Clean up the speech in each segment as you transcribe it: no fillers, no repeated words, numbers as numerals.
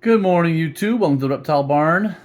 Good morning, YouTube. Welcome to the Reptile Barn.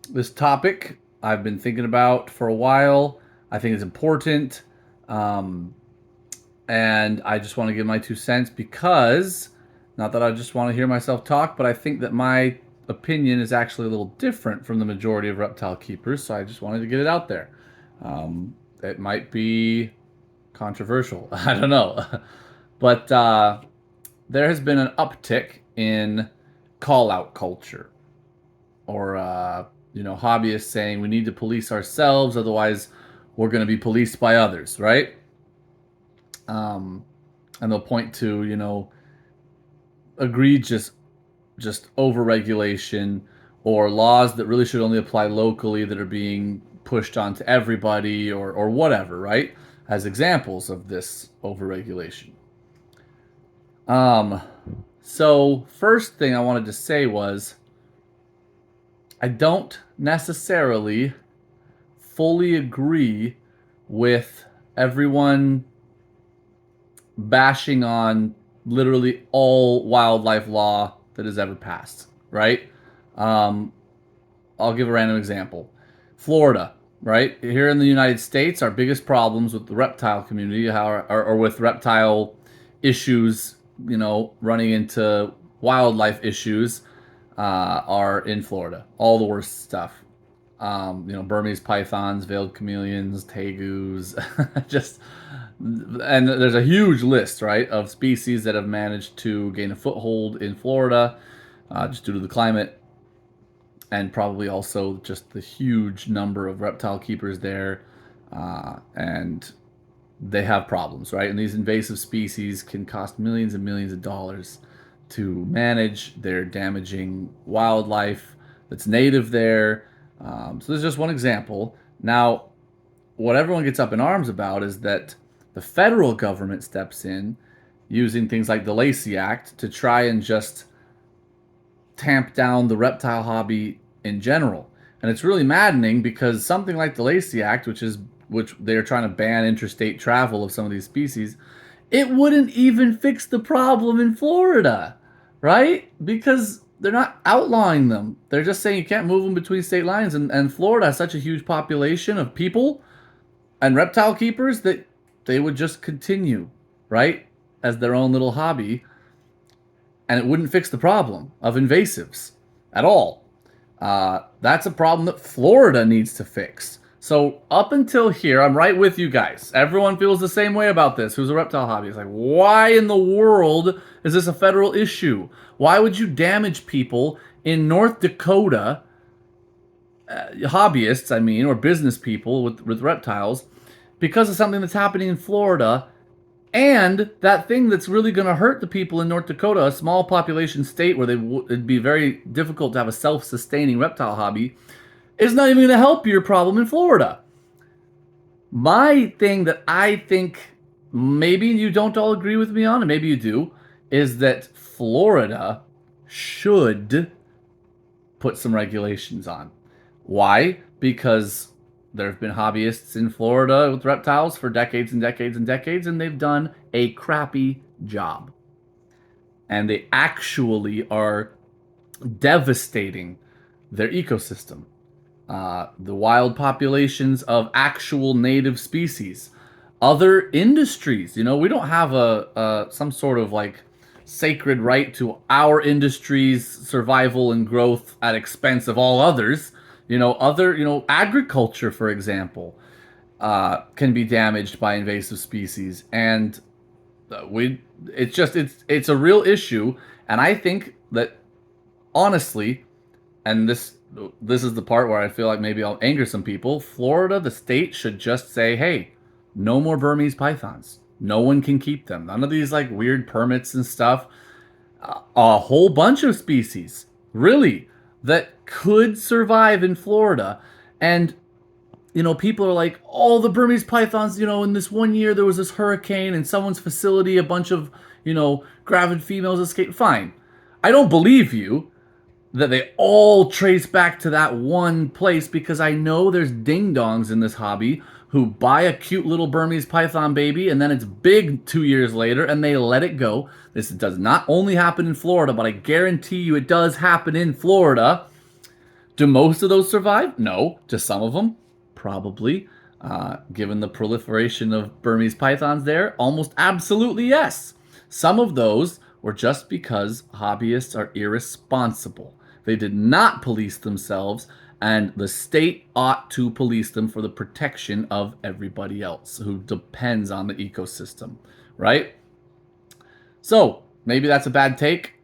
This topic I've been thinking about for a while. I think it's important. Um, and I just want to give my 2 cents because, not that I just want to hear myself talk, but I think that my opinion is actually a little different from the majority of reptile keepers. So I just wanted to get it out there. It might be controversial. I don't know. But there has been an uptick in call out culture or hobbyists saying we need to police ourselves, otherwise we're going to be policed by others, right? And they'll point to egregious just overregulation or laws that really should only apply locally that are being pushed onto everybody or whatever, right? As examples of this overregulation. So first thing I wanted to say was I don't necessarily fully agree with everyone bashing on literally all wildlife law that has ever passed, right? I'll give a random example. Florida, right? Here in the United States, our biggest problems with the reptile community or with reptile issues, running into wildlife issues are in Florida. All the worst stuff. Burmese pythons, veiled chameleons, tegus, and there's a huge list, right, of species that have managed to gain a foothold in Florida, just due to the climate, and probably also just the huge number of reptile keepers there, and they have problems, right? And these invasive species can cost millions and millions of dollars to manage. They're damaging wildlife that's native there. So there's just one example. Now, what everyone gets up in arms about is that the federal government steps in using things like the Lacey Act to try and just tamp down the reptile hobby in general. And it's really maddening because something like the Lacey Act, which they're trying to ban interstate travel of some of these species, it wouldn't even fix the problem in Florida, right? Because they're not outlawing them. They're just saying you can't move them between state lines. And Florida has such a huge population of people and reptile keepers that they would just continue, right, as their own little hobby. And it wouldn't fix the problem of invasives at all. That's a problem that Florida needs to fix. So up until here, I'm right with you guys. Everyone feels the same way about this. Who's a reptile hobbyist? Like, why in the world is this a federal issue? Why would you damage people in North Dakota, hobbyists, I mean, or business people with reptiles, because of something that's happening in Florida? And that thing that's really going to hurt the people in North Dakota, a small population state where it'd be very difficult to have a self-sustaining reptile hobby, is not even going to help your problem in Florida. My thing that I think maybe you don't all agree with me on, and maybe you do, is that Florida should put some regulations on. Why? Because there have been hobbyists in Florida with reptiles for decades and decades and decades, and they've done a crappy job. And they actually are devastating their ecosystem. The wild populations of actual native species, other industries. We don't have some sort of like sacred right to our industry's survival and growth at expense of all others. Agriculture, for example, can be damaged by invasive species, and it's a real issue. And I think that honestly, and this is the part where I feel like maybe I'll anger some people. Florida, the state, should just say, hey, no more Burmese pythons. No one can keep them. None of these like weird permits and stuff. A whole bunch of species, really, that could survive in Florida. And people are like, oh, the Burmese pythons, in this one year there was this hurricane in someone's facility, a bunch of, gravid females escaped. Fine. I don't believe you that they all trace back to that one place, because I know there's ding-dongs in this hobby who buy a cute little Burmese python baby and then it's big 2 years later and they let it go. This does not only happen in Florida, but I guarantee you it does happen in Florida. Do most of those survive? No. Do some of them? Probably. Given the proliferation of Burmese pythons there, almost absolutely yes. Some of those were just because hobbyists are irresponsible. They did not police themselves, and the state ought to police them for the protection of everybody else who depends on the ecosystem, right? So maybe that's a bad take.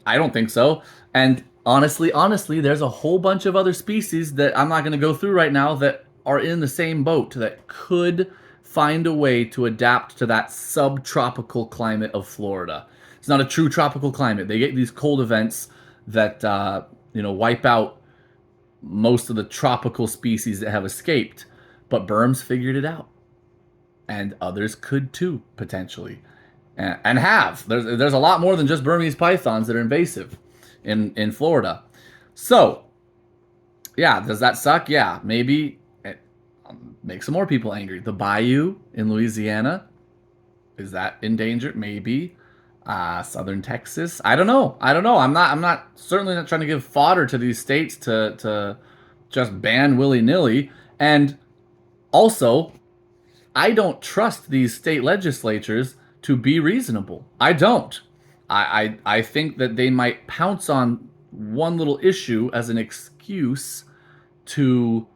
I don't think so. And honestly, there's a whole bunch of other species that I'm not going to go through right now that are in the same boat that could find a way to adapt to that subtropical climate of Florida. It's not a true tropical climate. They get these cold events that wipe out most of the tropical species that have escaped. But Burms figured it out, and others could too potentially, and have. There's a lot more than just Burmese pythons that are invasive in Florida. So yeah, does that suck? Yeah, maybe it makes some more people angry. The bayou in Louisiana, is that endangered? Maybe. Southern Texas. I don't know. I'm not certainly not trying to give fodder to these states to just ban willy-nilly. And also, I don't trust these state legislatures to be reasonable. I don't. I think that they might pounce on one little issue as an excuse to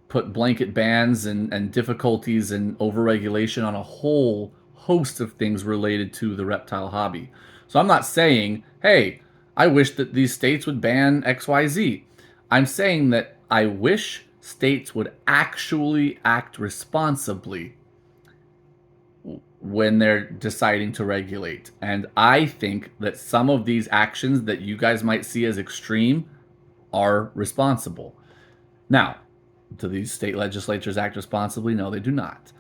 put blanket bans and difficulties and overregulation on a whole host of things related to the reptile hobby. So I'm not saying, hey, I wish that these states would ban XYZ. I'm saying that I wish states would actually act responsibly when they're deciding to regulate. And I think that some of these actions that you guys might see as extreme are responsible. Now, do these state legislatures act responsibly? No, they do not.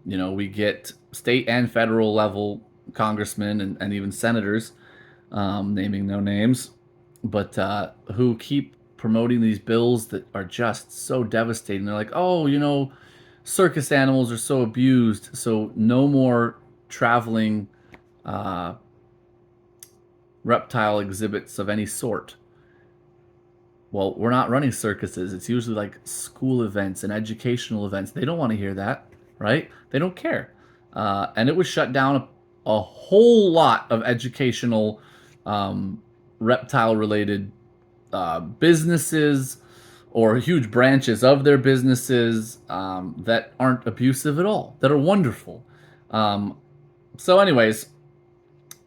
We get state and federal level congressmen and even senators, naming no names, but who keep promoting these bills that are just so devastating. They're like, oh, circus animals are so abused, so no more traveling reptile exhibits of any sort. Well, we're not running circuses. It's usually like school events and educational events. They don't want to hear that, right? They don't care. And it would shut down a whole lot of educational reptile-related businesses or huge branches of their businesses that aren't abusive at all, that are wonderful. So anyways,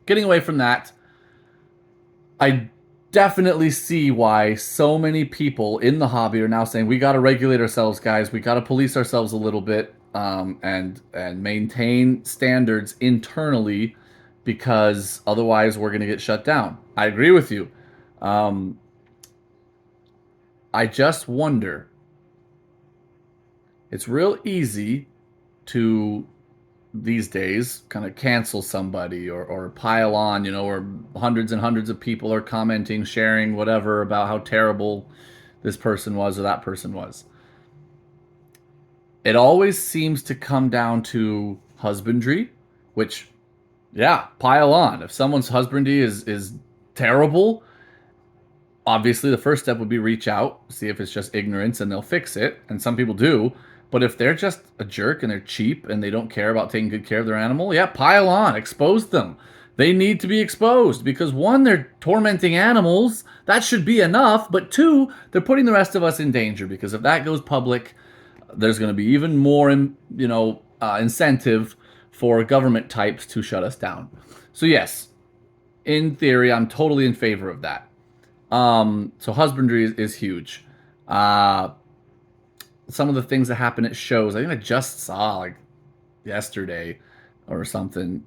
getting away from that, I definitely see why so many people in the hobby are now saying we got to regulate ourselves, guys. We got to police ourselves a little bit and maintain standards internally because otherwise we're going to get shut down. I agree with you. I just wonder. It's real easy to these days kind of cancel somebody or pile on, or hundreds and hundreds of people are commenting, sharing whatever about how terrible this person was or that person was. It always seems to come down to husbandry, which, yeah, pile on. If someone's husbandry is terrible, obviously the first step would be reach out, see if it's just ignorance, and they'll fix it. And some people do. But if they're just a jerk and they're cheap and they don't care about taking good care of their animal, yeah, pile on, expose them. They need to be exposed because one, they're tormenting animals. That should be enough. But two, they're putting the rest of us in danger because if that goes public, there's going to be even more, incentive for government types to shut us down. So yes, in theory, I'm totally in favor of that. So husbandry is huge. Some of the things that happen at shows, I think I just saw like yesterday or something.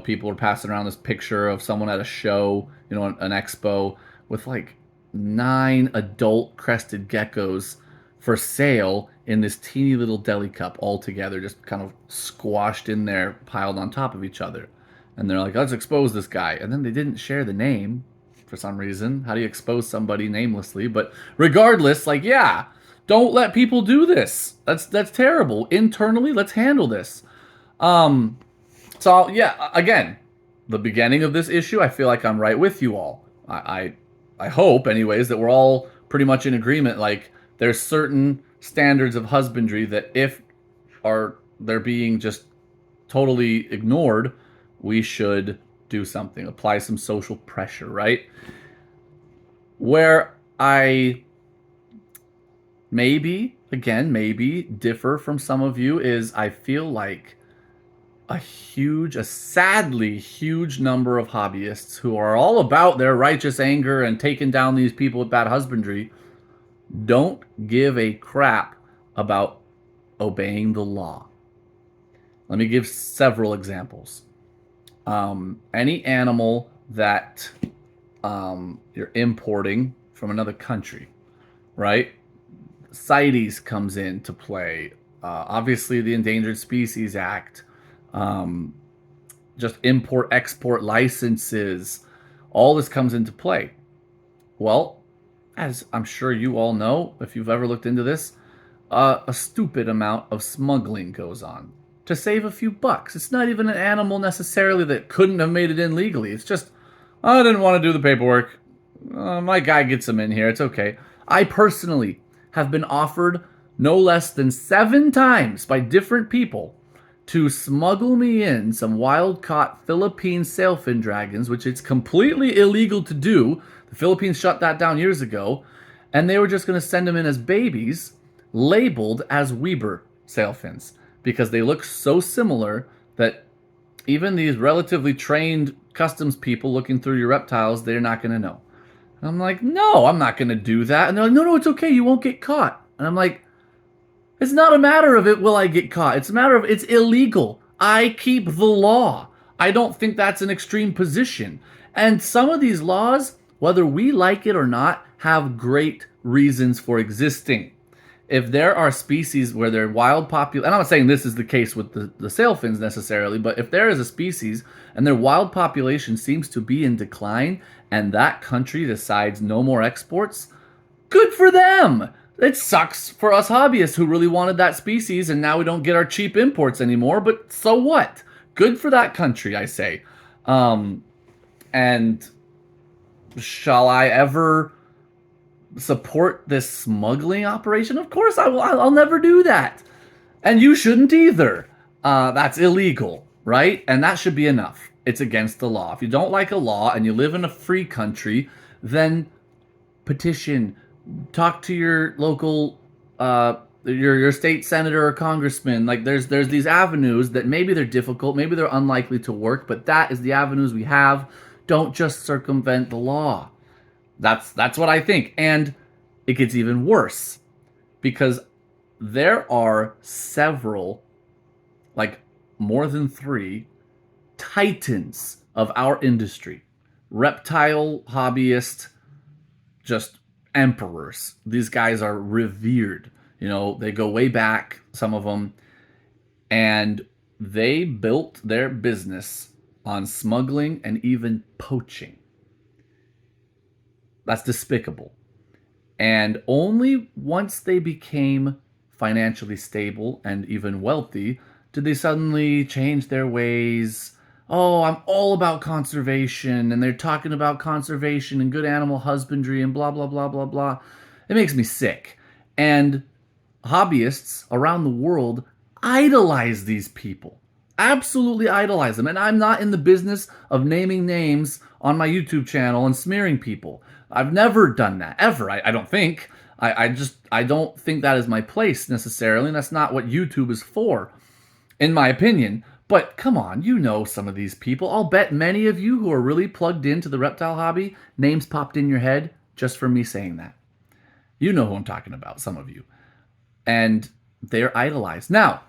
People are passing around this picture of someone at a show, an expo with like 9 adult crested geckos for sale in this teeny little deli cup all together, just kind of squashed in there, piled on top of each other. And they're like, let's expose this guy. And then they didn't share the name for some reason. How do you expose somebody namelessly? But regardless, like, yeah, Don't let people do this. That's terrible. Internally, let's handle this. Um, so yeah, again, the beginning of this issue, I feel like I'm right with you all. I hope, anyways, that we're all pretty much in agreement. Like there's certain standards of husbandry that if are they're being just totally ignored, we should do something. Apply some social pressure, right? Where I maybe differ from some of you is I feel like a sadly huge number of hobbyists who are all about their righteous anger and taking down these people with bad husbandry don't give a crap about obeying the law. Let me give several examples. Any animal that you're importing from another country, right? CITES comes into play. Obviously, the Endangered Species Act, um, just import export licenses, all this comes into play. Well, as I'm sure you all know, if you've ever looked into this, a stupid amount of smuggling goes on to save a few bucks. It's not even an animal necessarily that couldn't have made it in legally. It's just, I didn't want to do the paperwork. My guy gets them in here. It's okay. I personally have been offered no less than 7 times by different people to smuggle me in some wild-caught Philippine sailfin dragons, which it's completely illegal to do. The Philippines shut that down years ago, and they were just going to send them in as babies, labeled as Weber sailfins, because they look so similar that even these relatively trained customs people looking through your reptiles, they're not going to know. And I'm like, no, I'm not going to do that. And they're like, no, it's okay. You won't get caught. And I'm like, it's not a matter of it, will I get caught? It's a matter of it's illegal. I keep the law. I don't think that's an extreme position. And some of these laws, whether we like it or not, have great reasons for existing. If there are species where they're wild population, and I'm not saying this is the case with the sailfins necessarily, but if there is a species and their wild population seems to be in decline and that country decides no more exports, good for them. It sucks for us hobbyists who really wanted that species and now we don't get our cheap imports anymore, but so what? Good for that country, I say. And shall I ever support this smuggling operation? Of course I will. I'll never do that. And you shouldn't either. That's illegal, right? And that should be enough. It's against the law. If you don't like a law and you live in a free country, then petition, talk to your local your state senator or congressman. Like there's these avenues that maybe they're difficult, maybe they're unlikely to work, but that is the avenues we have. Don't just circumvent the law. That's what I think. And it gets even worse because there are several, like more than 3 titans of our industry. Reptile hobbyists, just emperors. These guys are revered. You know, they go way back, some of them, and they built their business on smuggling and even poaching. That's despicable. And only once they became financially stable and even wealthy did they suddenly change their ways. Oh, I'm all about conservation, and they're talking about conservation and good animal husbandry and blah, blah, blah, blah, blah. It makes me sick. And hobbyists around the world idolize these people. Absolutely idolize them. And I'm not in the business of naming names on my YouTube channel and smearing people. I've never done that, ever. I don't think. I don't think that is my place necessarily, and that's not what YouTube is for, in my opinion. But come on, you know some of these people. I'll bet many of you who are really plugged into the reptile hobby, names popped in your head just for me saying that. You know who I'm talking about, some of you. And they're idolized. Now,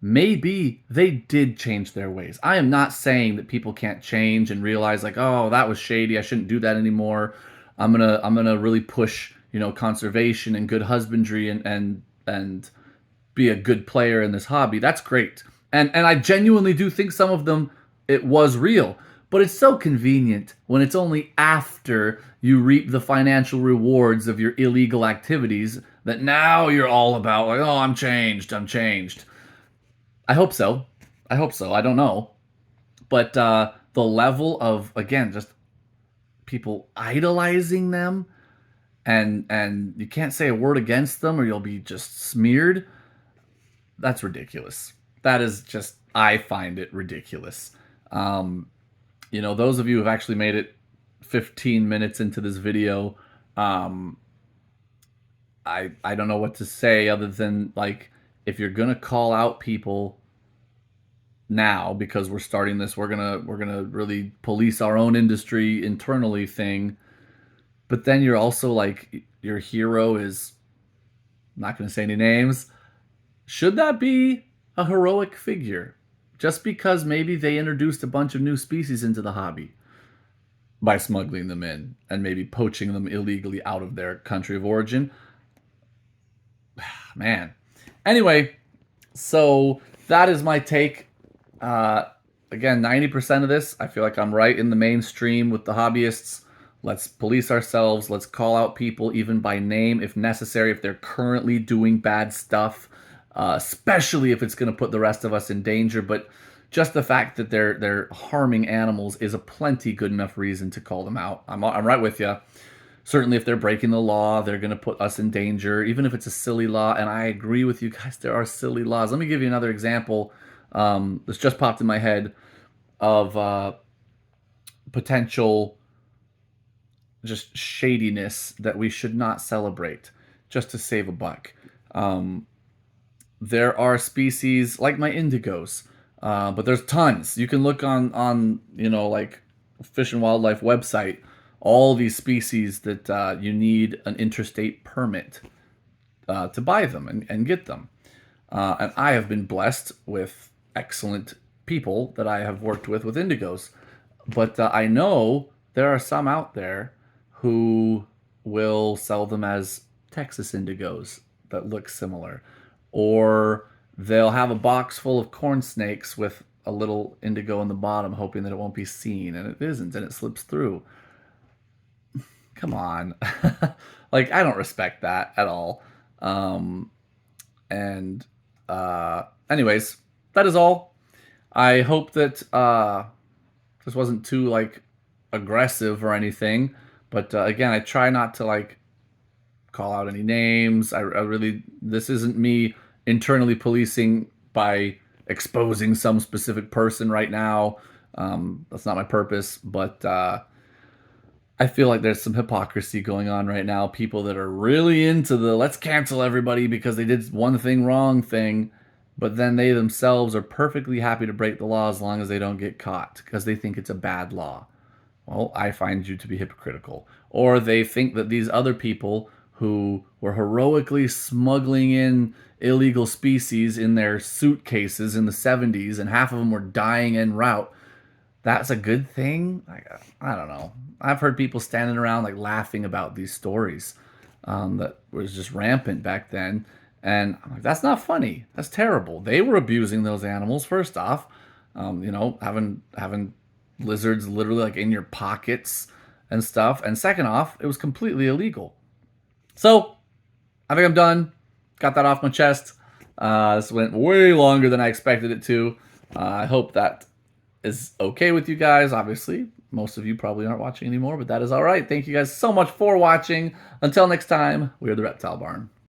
maybe they did change their ways. I am not saying that people can't change and realize like, oh, that was shady. I shouldn't do that anymore. I'm gonna really push, conservation and good husbandry and be a good player in this hobby. That's great. And I genuinely do think some of them, it was real. But it's so convenient when it's only after you reap the financial rewards of your illegal activities that now you're all about, like, oh, I'm changed, I'm changed. I hope so. I hope so. I don't know. But the level of, again, just people idolizing them, and you can't say a word against them or you'll be just smeared. That's ridiculous. That is just, I find it ridiculous. Um, those of you who have actually made it 15 minutes into this video, um, I don't know what to say other than, like, if you're gonna call out people now because we're starting this, we're gonna really police our own industry internally thing. But then you're also like, your hero is, I'm not gonna say any names. Should that be a heroic figure? Just because maybe they introduced a bunch of new species into the hobby by smuggling them in and maybe poaching them illegally out of their country of origin. Man. Anyway, so that is my take. Uh, Again, 90% of this, I feel like I'm right in the mainstream with the hobbyists. Let's police ourselves. Let's call out people even by name if necessary, if they're currently doing bad stuff, especially if it's going to put the rest of us in danger. But just the fact that they're harming animals is a plenty good enough reason to call them out. I'm right with you. Certainly, if they're breaking the law, they're going to put us in danger, even if it's a silly law. And I agree with you guys, there are silly laws. Let me give you another example. This just popped in my head of potential just shadiness that we should not celebrate just to save a buck. There are species like my indigos, but there's tons. You can look on like Fish and Wildlife website, all these species that you need an interstate permit to buy them and get them. And I have been blessed with excellent people that I have worked with indigos. But I know there are some out there who will sell them as Texas indigos that look similar. Or they'll have a box full of corn snakes with a little indigo in the bottom, hoping that it won't be seen, and it isn't, and it slips through. Come on. Like, I don't respect that at all. And anyways, that is all. I hope that this wasn't too, like, aggressive or anything. But again, I try not to, like, call out any names. I really, this isn't me internally policing by exposing some specific person right now. That's not my purpose. But I feel like there's some hypocrisy going on right now. People that are really into the let's cancel everybody because they did one thing wrong thing, but then they themselves are perfectly happy to break the law as long as they don't get caught because they think it's a bad law. Well, I find you to be hypocritical. Or they think that these other people who were heroically smuggling in illegal species in their suitcases in the 70s and half of them were dying en route, that's a good thing? I don't know. I've heard people standing around like laughing about these stories that was just rampant back then. And I'm like, that's not funny. That's terrible. They were abusing those animals, first off. Having lizards literally like in your pockets and stuff. And second off, it was completely illegal. So I think I'm done. Got that off my chest. This went way longer than I expected it to. I hope that is okay with you guys. Obviously, most of you probably aren't watching anymore, but that is all right. Thank you guys so much for watching. Until next time, we are the Reptile Barn.